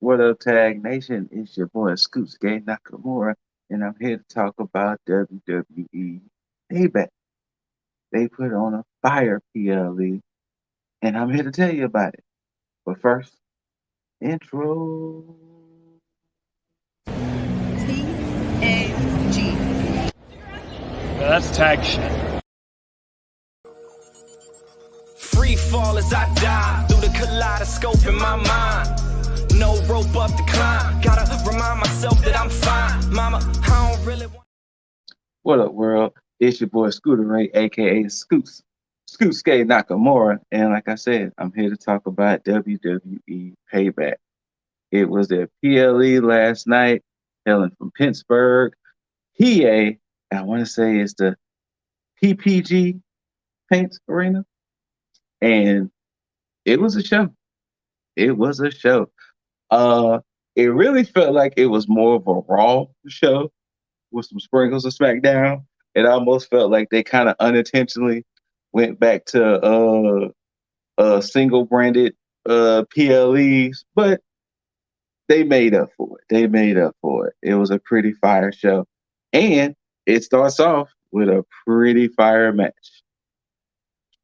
What up, Tag Nation? It's your boy Scootsuke Nakamura, and I'm here to talk about WWE Payback. They put on a fire PLE, and I'm here to tell you about it. But first, intro. TAG. That's tag shit. Free fall as I die through the kaleidoscope in my mind. No rope up to climb. Gotta remind myself that I'm fine. Mama, I don't really want. What up, world? It's your boy Scooter Ray, aka Scootsuke Nakamura, and like I said, I'm here to talk about WWE Payback. It was their PLE last night, hailing from Pittsburgh, PA. I want to say it's the PPG Paints Arena, and it was a show. It was a show. It really felt like it was more of a Raw show with some sprinkles of SmackDown. It almost felt like they kind of unintentionally went back to single branded PLEs, but they made up for it. They made up for it. It was a pretty fire show. And it starts off with a pretty fire match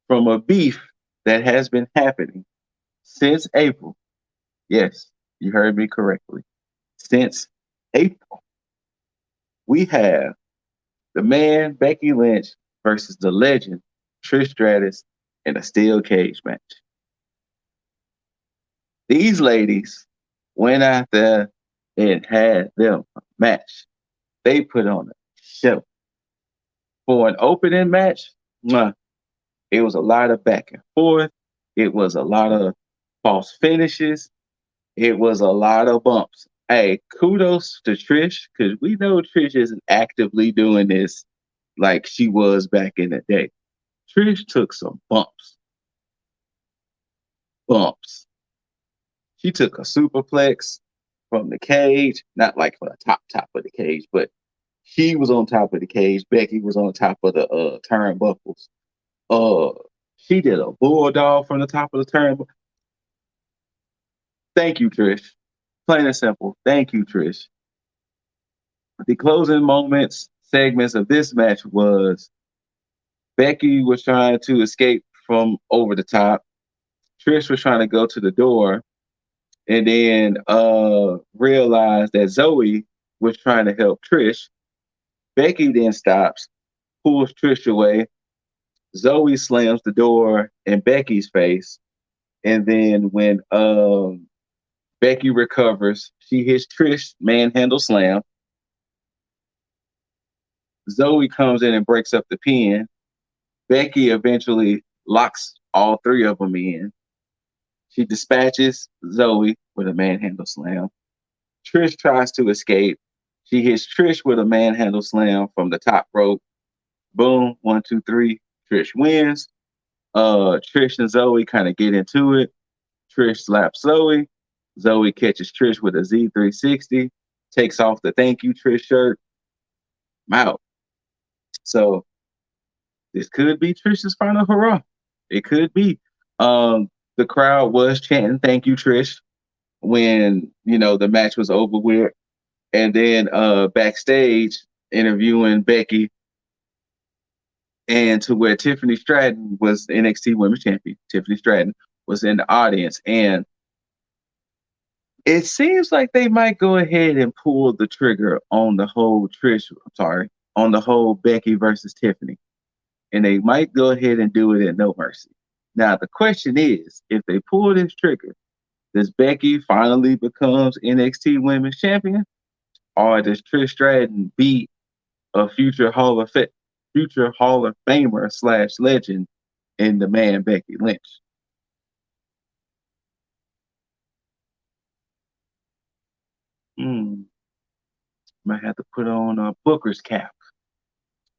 from a beef that has been happening since April. Yes, you heard me correctly. Since April, we have the man Becky Lynch versus the legend Trish Stratus in a steel cage match. These ladies went out there and had them a match. They put on a show. For an opening match, it was a lot of back and forth. It was a lot of false finishes. It was a lot of bumps. Hey, kudos to Trish, because we know Trish isn't actively doing this like she was back in the day. Trish took some bumps. Bumps. She took a superplex from the cage, not like from the top of the cage, but she was on top of the cage. Becky was on top of the turnbuckles. She did a bulldog from the top of the turnbuckle. Thank you, Trish. Plain and simple. Thank you, Trish. The closing segments of this match was Becky was trying to escape from over the top. Trish was trying to go to the door and then realized that Zoe was trying to help Trish. Becky then stops, pulls Trish away. Zoe slams the door in Becky's face. And then when Becky recovers, she hits Trish manhandle slam. Zoe comes in and breaks up the pin. Becky eventually locks all three of them in. She dispatches Zoe with a manhandle slam. Trish tries to escape. She hits Trish with a manhandle slam from the top rope. Boom, 1, 2, 3. Trish wins. Trish and Zoe kind of get into it. Trish slaps Zoe. Zoe catches Trish with a Z360. Takes off the thank you Trish shirt. I'm out. So this could be Trish's final hurrah. It could be. The crowd was chanting "Thank you, Trish" when the match was over with, and then backstage interviewing Becky, and to where Tiffany Stratton was the NXT Women's Champion. Tiffany Stratton was in the audience, and it seems like they might go ahead and pull the trigger on the whole on the whole Becky versus Tiffany. And they might go ahead and do it at No Mercy. Now, the question is, if they pull this trigger, does Becky finally becomes NXT Women's Champion? Or does Trish Stratton beat a future Hall of Famer / legend in the man Becky Lynch? Might have to put on a Booker's cap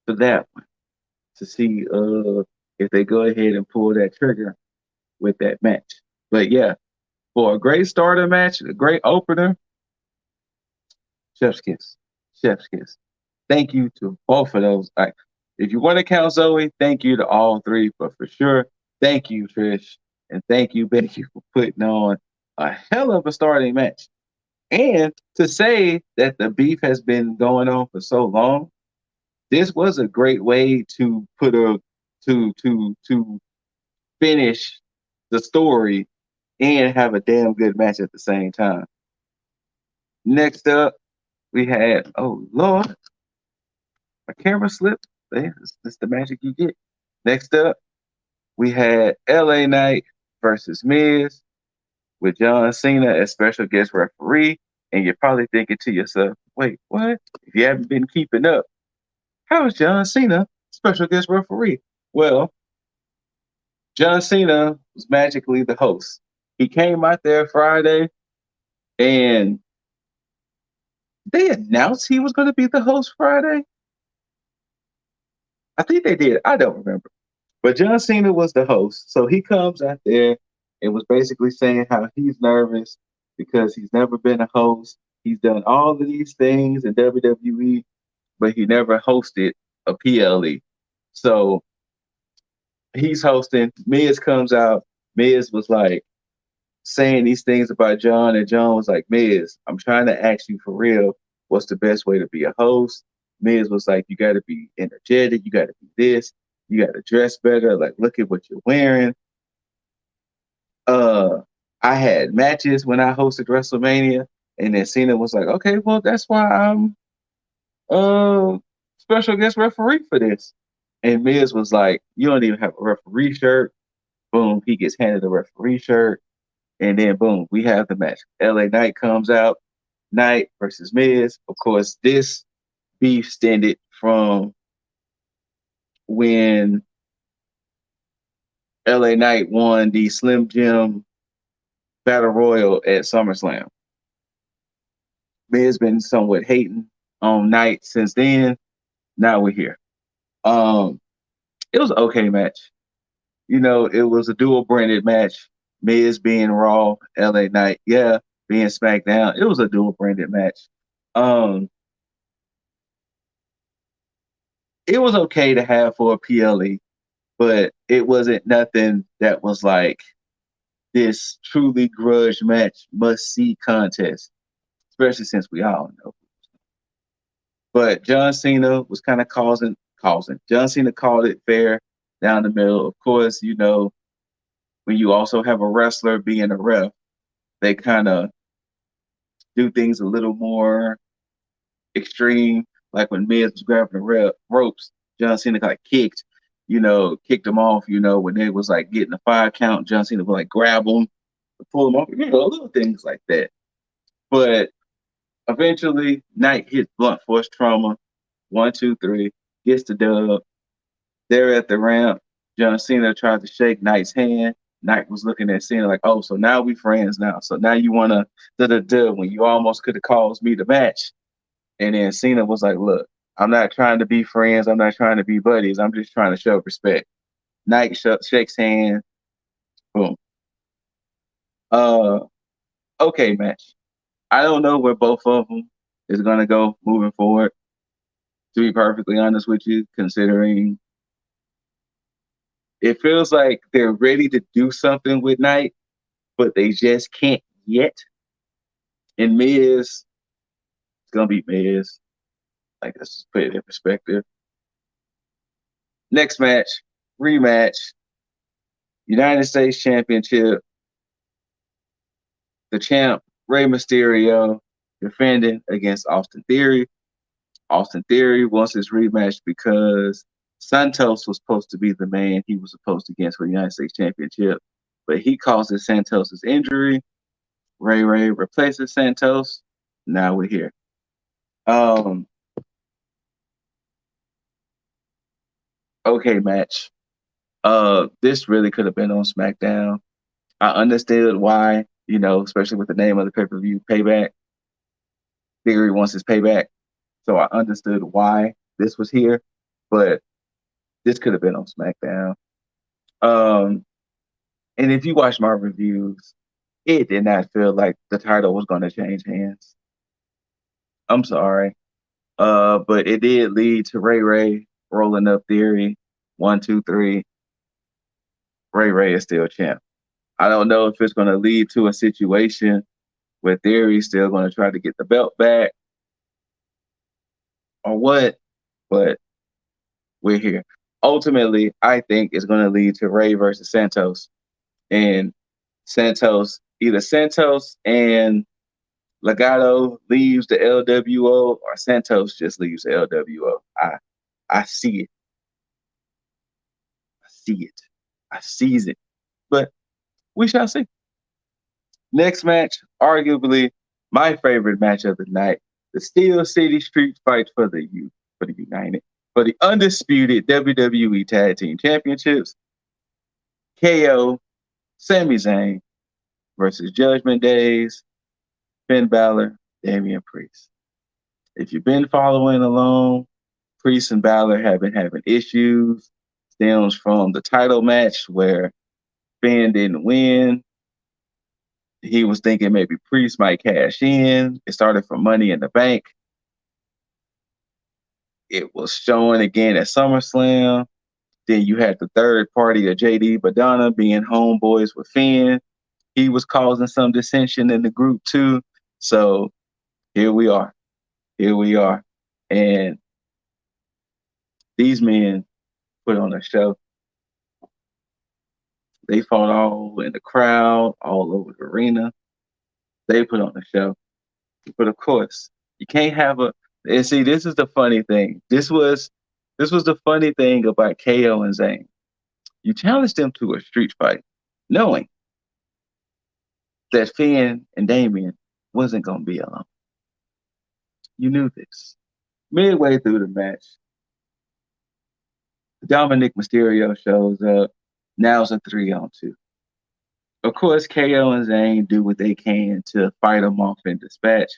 for that one to see if they go ahead and pull that trigger with that match. But yeah, for a great starter match, a great opener, chef's kiss. Chef's kiss. Thank you to both of those. If you want to count Zoe, thank you to all three, but for sure, thank you, Trish, and thank you, Becky, for putting on a hell of a starting match. And to say that the beef has been going on for so long, this was a great way to put a to finish the story and have a damn good match at the same time. Next up, we had, oh Lord, my camera slipped. That's the magic you get. Next up, we had LA Knight versus Miz with John Cena as special guest referee. And you're probably thinking to yourself, wait, what? If you haven't been keeping up, how is John Cena special guest referee? Well, John Cena was magically the host. He came out there Friday and they announced he was going to be the host Friday. I think they did. I don't remember. But John Cena was the host. So he comes out there and was basically saying how he's nervous because he's never been a host. He's done all of these things in WWE, but he never hosted a PLE. So he's hosting. Miz comes out. Miz was like saying these things about John, and John was like, Miz, I'm trying to ask you for real, what's the best way to be a host? Miz was like, you got to be energetic. You got to be this. You got to dress better. Like, look at what you're wearing. Uh, I had matches when I hosted WrestleMania, and then Cena was like, okay, well, that's why I'm special guest referee for this. And Miz was like, you don't even have a referee shirt. Boom, he gets handed a referee shirt. And then boom, we have the match. LA Knight comes out, Knight versus Miz. Of course, this beef stemmed from when LA Knight won the Slim Jim Battle Royal at SummerSlam. Miz been somewhat hating on Knight since then. Now we're here. It was an okay match. You know, it was a dual branded match. Miz being Raw, LA Knight, yeah, being SmackDown. It was a dual branded match. It was okay to have for a PLE, but it wasn't nothing that was like this truly grudge match, must see contest, especially since we all know. But John Cena was kind of causing. John Cena called it fair down the middle. Of course, you know, when you also have a wrestler being a ref, they kind of do things a little more extreme. Like when Miz was grabbing the ropes, John Cena got kicked, kicked him off, when they was like getting a 5 count, John Cena would like grab him, pull him off, little things like that. But eventually, Knight hits blunt force trauma. 1, 2, 3, gets the dub. They're at the ramp. John Cena tried to shake Knight's hand. Knight was looking at Cena like, oh, so now we friends now. So now you want to da-da-da when you almost could have caused me the match. And then Cena was like, look, I'm not trying to be friends. I'm not trying to be buddies. I'm just trying to show respect. Knight shakes hands. Boom. Okay, match. I don't know where both of them is going to go moving forward, to be perfectly honest with you, considering it feels like they're ready to do something with Knight, but they just can't yet. And Miz, it's going to be Miz. Like, let's just put it in perspective. Next match, rematch, United States Championship. The champ, Rey Mysterio, defending against Austin Theory. Austin Theory wants his rematch because Santos was supposed to be the man he was supposed to against for the United States Championship, but he causes Santos's injury. Ray replaces Santos. Now we're here. Okay, match. This really could have been on SmackDown. I understood why, especially with the name of the pay-per-view, Payback. Theory wants his payback. So I understood why this was here, but this could have been on SmackDown. And if you watch my reviews, it did not feel like the title was going to change hands. I'm sorry. But it did lead to Ray rolling up Theory. 1, 2, 3. Ray is still champ. I don't know if it's going to lead to a situation With Theory still going to try to get the belt back or what, but we're here. Ultimately, I think it's going to lead to Ray versus Santos. And either Santos and Legado leaves the LWO or Santos just leaves the LWO. I see it. I see it. I seize it. But we shall see. Next match, arguably my favorite match of the night, the Steel City Street Fight for the undisputed WWE Tag Team Championships. KO, Sami Zayn versus Judgment Days, Finn Balor, Damian Priest. If you've been following along, Priest and Balor have been having issues. Stems from the title match where Finn didn't win. He was thinking maybe Priest might cash in. It started from Money in the Bank. It was shown again at SummerSlam. Then you had the third party of JD Madonna being homeboys with Finn. He was causing some dissension in the group too. So here we are. Here we are. And these men put on a show. They fought all in the crowd, all over the arena. They put on a show. But of course, you can't have and see, this is the funny thing. This was the funny thing about KO and Zayn. You challenged them to a street fight, knowing that Finn and Damian wasn't going to be alone. You knew this. Midway through the match, Dominic Mysterio shows up. Now it's a 3-on-2. Of course, KO and Zayn do what they can to fight them off in dispatch,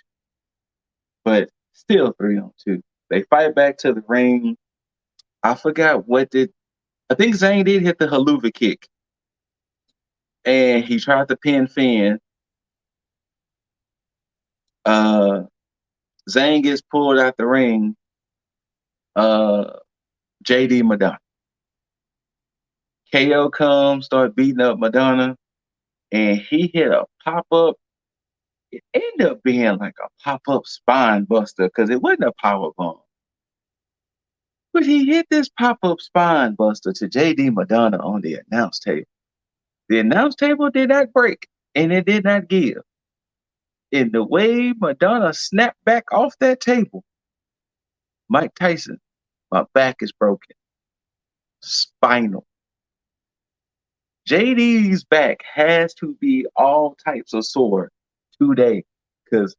but still 3-on-2. They fight back to the ring. I forgot I think Zayn did hit the haluva kick, and he tried to pin Finn. Zayn gets pulled out the ring. JD Madonna. KO comes, start beating up Madonna, and he hit a pop-up. It ended up being like a pop-up spine buster because it wasn't a power bomb. But he hit this pop-up spine buster to JD Madonna on the announce table. The announce table did not break, and it did not give. In the way Madonna snapped back off that table, Mike Tyson, my back is broken. Spinal. JD's back has to be all types of sore today because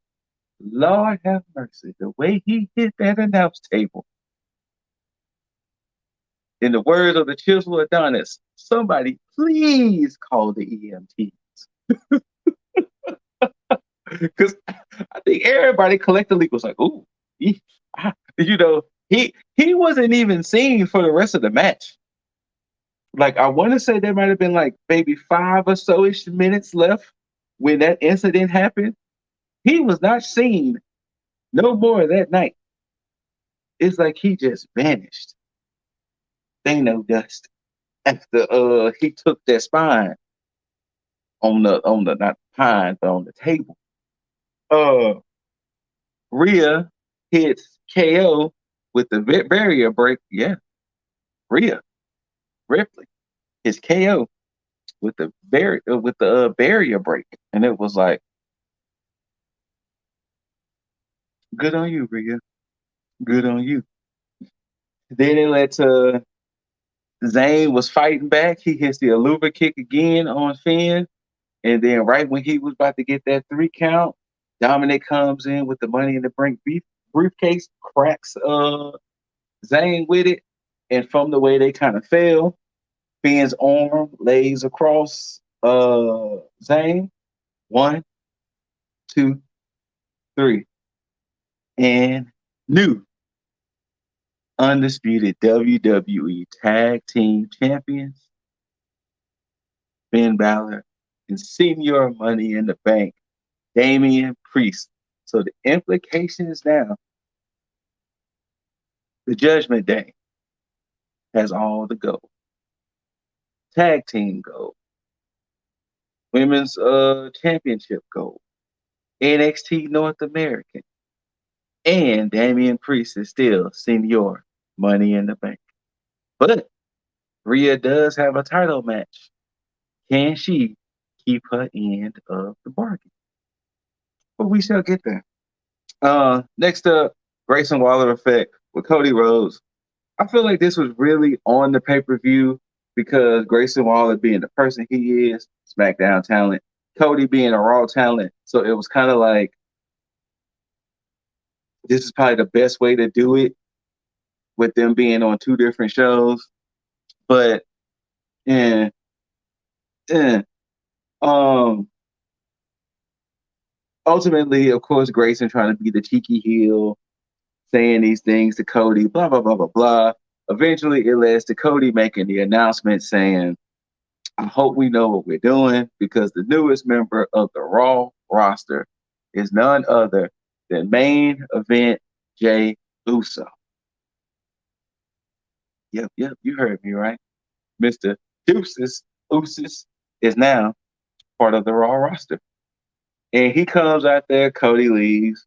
Lord have mercy, the way he hit that announce table. In the words of the Chisel Adonis, somebody please call the EMTs. Because I think everybody collectively was like, ooh, he wasn't even seen for the rest of the match. Like, I want to say there might have been like maybe 5 or so-ish minutes left when that incident happened. He was not seen no more that night. It's like he just vanished. They know dust after he took that spine on the not pine, but on the table. Rhea hits KO with the barrier break. Yeah, Rhea Ripley hits KO with the barrier break, and it was like, good on you, Rhea. Good on you. Then it led to Zayn was fighting back. He hits the Aluva kick again on Finn. And then right when he was about to get that 3 count, Dominic comes in with the Money in the Bank briefcase, cracks Zayn with it. And from the way they kind of fell, Finn's arm lays across Zayn. 1, 2, 3. And new undisputed WWE Tag Team Champions, Finn Balor and Senior Money in the Bank, Damian Priest. So the implication is now the Judgment Day has all the gold. Tag team gold. Women's championship gold. NXT North American, and Damian Priest is still Senior Money in the Bank. But Rhea does have a title match. Can she keep her end of the bargain? But we shall get there. Next up, Grayson Waller effect with Cody Rhodes. I feel like this was really on the pay-per-view because Grayson Waller being the person he is, SmackDown talent, Cody being a Raw talent. So it was kind of like, this is probably the best way to do it with them being on two different shows. But, eh, eh, um, ultimately, of course, Grayson trying to be the cheeky heel, saying these things to Cody, blah, blah, blah, blah, blah. Eventually, it leads to Cody making the announcement saying, I hope we know what we're doing because the newest member of the Raw roster is none other than main event Jay Uso. Yep, you heard me right. Mr. Usos is now part of the Raw roster. And he comes out there, Cody leaves.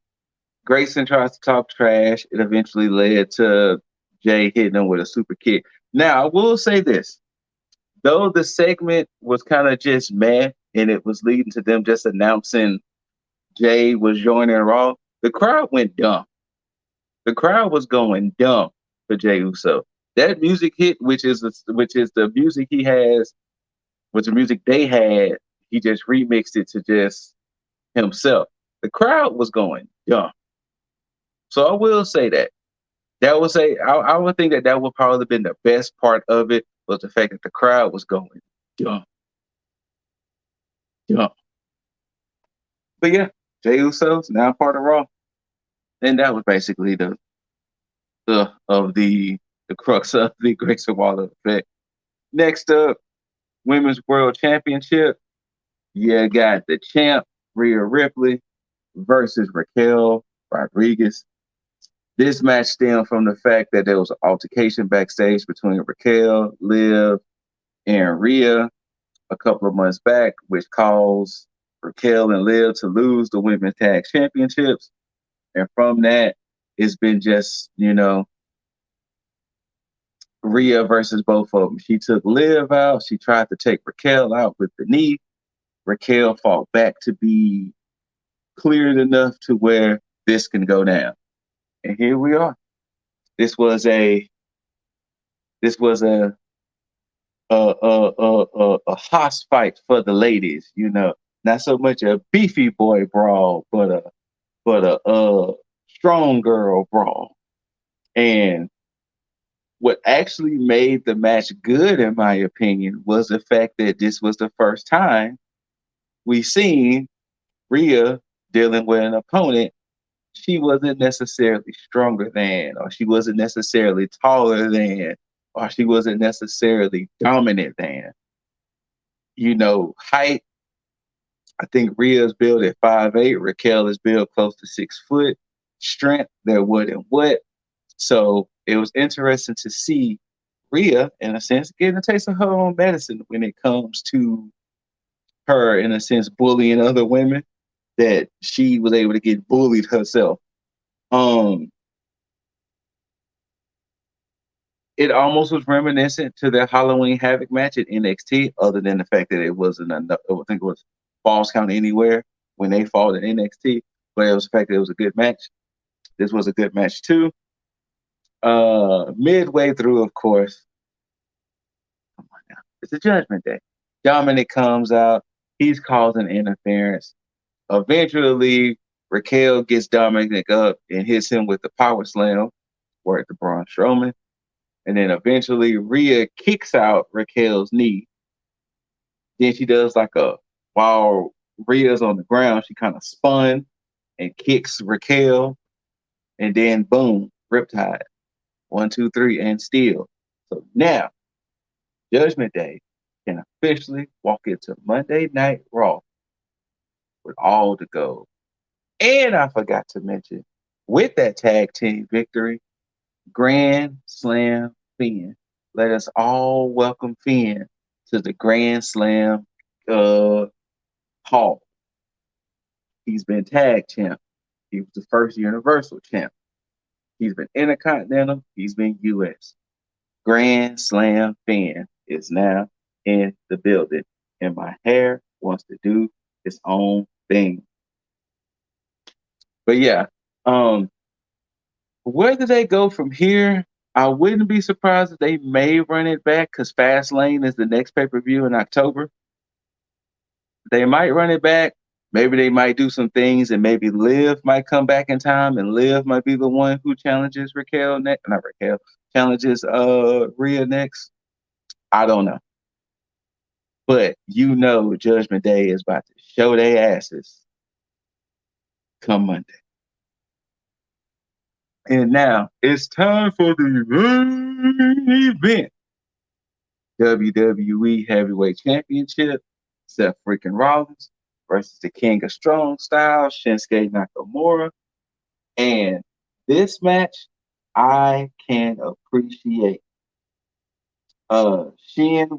Grayson tries to talk trash. It eventually led to Jay hitting him with a super kick. Now, I will say this. Though the segment was kind of just meh and it was leading to them just announcing Jay was joining Raw, the crowd went dumb. The crowd was going dumb for Jay Uso. That music hit, which is the music he has, was the music they had. He just remixed it to just himself. The crowd was going dumb. So I will say that. I would think that would probably have been the best part of it was the fact that the crowd was going dumb. Dumb. But yeah, Jay Uso's now part of Raw. And that was basically the crux of the Grayson Waller effect. Next up, Women's World Championship. You got the champ, Rhea Ripley, versus Raquel Rodriguez. This match stemmed from the fact that there was an altercation backstage between Raquel, Liv, and Rhea a couple of months back, which caused Raquel and Liv to lose the Women's Tag Championships. And from that, it's been just, Rhea versus both of them. She took Liv out. She tried to take Raquel out with the knee. Raquel fought back to be cleared enough to where this can go down. And here we are. This was a hoss fight for the ladies, Not so much a beefy boy brawl, but a strong girl brawl. And what actually made the match good, in my opinion, was the fact that this was the first time we seen Rhea dealing with an opponent she wasn't necessarily stronger than, or she wasn't necessarily taller than, or she wasn't necessarily dominant than. Height, I think Rhea's built at 5'8", Raquel is built close to 6 foot. Strength, there wasn't what. So it was interesting to see Rhea, in a sense, getting a taste of her own medicine when it comes to her, in a sense, bullying other women, that she was able to get bullied herself. It almost was reminiscent to the Halloween Havoc match at NXT, other than the fact that it wasn't enough. I think it was Falls Count Anywhere when they fought at NXT, but it was the fact that it was a good match. This was a good match too. Midway through, of course, come on now, it's a Judgment Day. Dominic comes out. He's causing interference. Eventually, Raquel gets Dominic up and hits him with the power slam, work to Braun Strowman. And then eventually Rhea kicks out Raquel's knee. Then she does while Rhea's on the ground, she kind of spun and kicks Raquel. And then boom, Riptide. 1, 2, 3, and steal. So now, Judgment Day can officially walk into Monday Night Raw with all the gold. And I forgot to mention, with that tag team victory, Grand Slam Finn. Let us all welcome Finn to the Grand Slam hall. He's been tag champ. He was the first Universal champ. He's been Intercontinental. He's been US. Grand Slam fan is now in the building. And my hair wants to do its own thing. But yeah, where do they go from here? I wouldn't be surprised if they may run it back because Fastlane is the next pay-per-view in October. They might run it back. Maybe they might do some things, and maybe Liv might come back in time, and Liv might be the one who challenges Raquel next. Not Raquel, challenges Rhea next. I don't know. But you know Judgment Day is about to show their asses come Monday. And now it's time for the main event. WWE Heavyweight Championship. Seth freaking Rollins versus the King of Strong Style, Shinsuke Nakamura. And this match, I can appreciate. Shin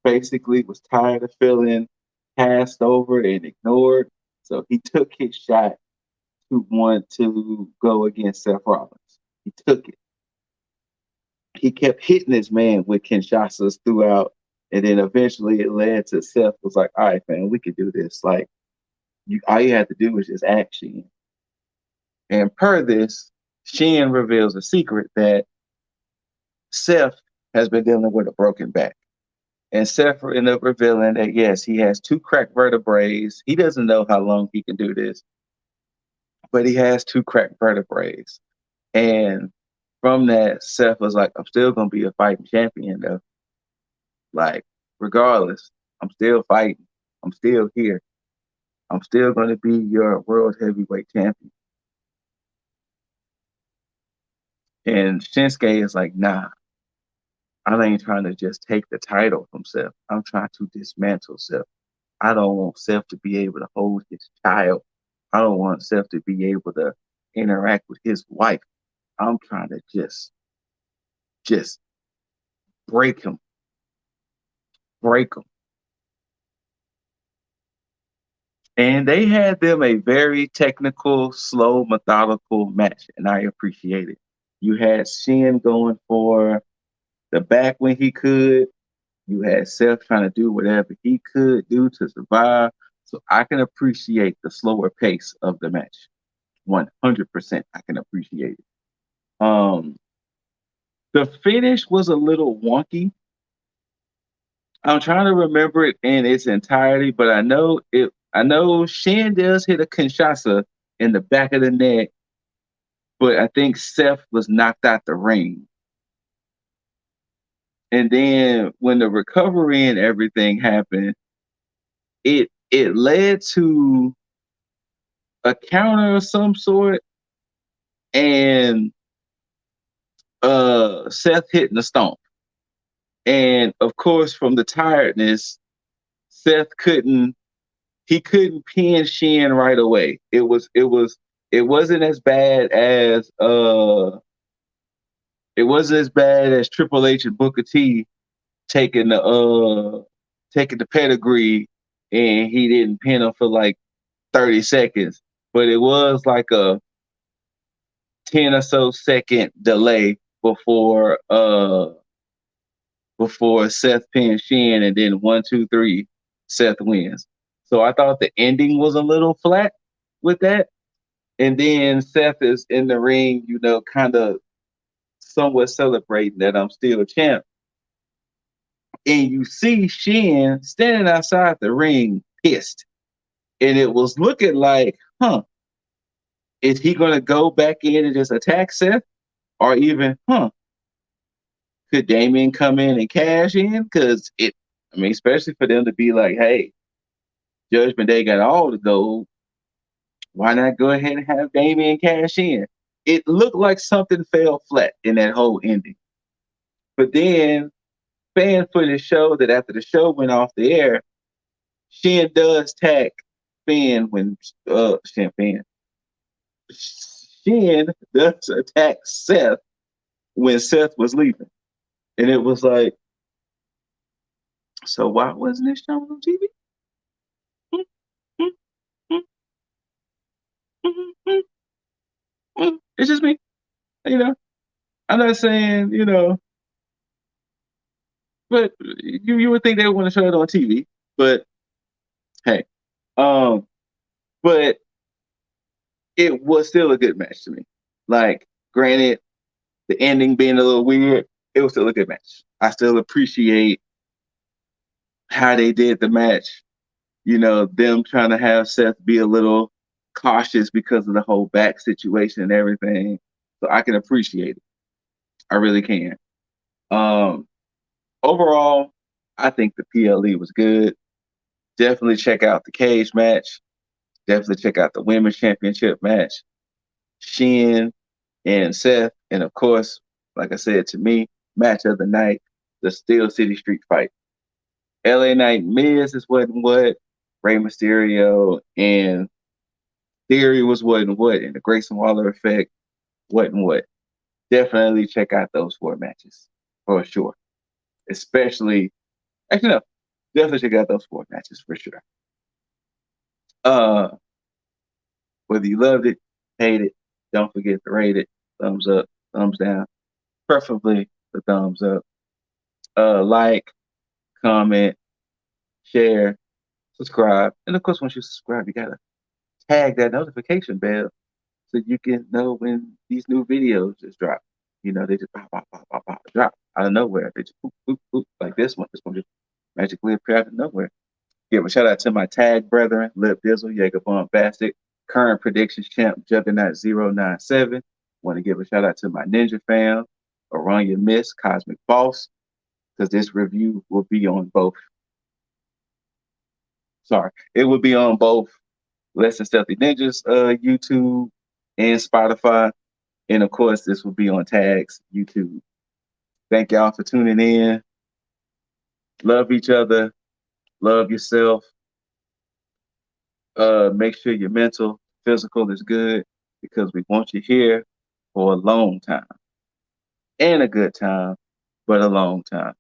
basically was tired of feeling passed over and ignored. So he took his shot to want to go against Seth Rollins. He took it. He kept hitting his man with Kinshasas throughout. And then eventually it led to Seth was like, all right, man, we can do this. Like, all you have to do is just act, Shin. And per this, Shin reveals a secret that Seth has been dealing with a broken back. And Seth ended up revealing that, yes, he has 2 cracked vertebrae. He doesn't know how long he can do this, but he has 2 cracked vertebrae. And from that, Seth was like, I'm still going to be a fighting champion, though. Like, regardless, I'm still fighting. I'm still here. I'm still going to be your world heavyweight champion. And Shinsuke is like, nah, I ain't trying to just take the title from Seth. I'm trying to dismantle Seth. I don't want Seth to be able to hold his child. I don't want Seth to be able to interact with his wife. I'm trying to just break him. Break him. And they had them a very technical, slow, methodical match, and I appreciate it. You had Shin going for the back when he could. You had Seth trying to do whatever he could do to survive. So I can appreciate the slower pace of the match. 100% I can appreciate it. The finish was a little wonky. I'm trying to remember it in its entirety, but I know Shin does hit a Kinshasa in the back of the neck, but I think Seth was knocked out the ring. And then when the recovery and everything happened, it led to a counter of some sort, and Seth hitting the stomp. And of course, from the tiredness, Seth couldn't pin Shin right away. It wasn't as bad as Triple H and Booker T taking the pedigree, and he didn't pin him for like 30 seconds. But it was like a 10 or so second delay before Seth pinned Shin, and then 1, 2, 3, Seth wins. So I thought the ending was a little flat with that. And then Seth is in the ring, kind of somewhat celebrating that I'm still champ. And you see Shin standing outside the ring pissed. And it was looking like, is he going to go back in and just attack Seth? Or even, could Damien come in and cash in? Because especially for them to be like, hey, Judgment Day got all the gold. Why not go ahead and have Damien cash in? It looked like something fell flat in that whole ending. But then fan footage showed that after the show went off the air, Shin does tag Finn when Shin does attack Seth when Seth was leaving. And it was like, so why wasn't this shown on TV? It's just me. You know, I'm not saying, but you would think they would want to show it on TV. But hey, um, but it was still a good match to me. Like, granted, the ending being a little weird, it was still a good match. I still appreciate how they did the match. Them trying to have Seth be a little cautious because of the whole back situation and everything. So I can appreciate it. I really can. Um, Overall, I think the PLE was good. Definitely check out the cage match. Definitely check out the women's championship match. Shin and Seth. And of course, like I said, to me, match of the night, the Steel City Street fight. LA Knight Miz is what and what. Rey Mysterio and Theory was what and what. And the Grayson Waller effect, what and what. Definitely check out those 4 matches for sure. Actually, no, definitely check out those 4 matches for sure. Whether you loved it, hate it, don't forget to rate it. Thumbs up, thumbs down, preferably the thumbs up. Like, comment, share, subscribe, and of course, once you subscribe, you gotta tag that notification bell so you can know when these new videos just drop. They just pop, pop, pop, pop, pop, drop out of nowhere. They just poop, poop, poop, like this one. This one just magically appear out of nowhere. Give a shout out to my tag brethren, Lip Dizzle, Jaeger Bombastic, current predictions champ, Juggernaut097. Want to give a shout out to my Ninja fam, Aranya Miss, Cosmic Boss, because this review will be on both. Sorry, it will be on both Less Than Stealthy Ninjas YouTube and Spotify. And of course, this will be on Tags YouTube. Thank y'all for tuning in. Love each other. Love yourself. Make sure your mental, physical is good because we want you here for a long time. And a good time, but a long time.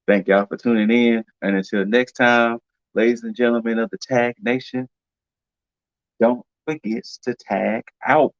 Thank y'all for tuning in. And until next time, ladies and gentlemen of the Tag Nation, don't forget to tag out.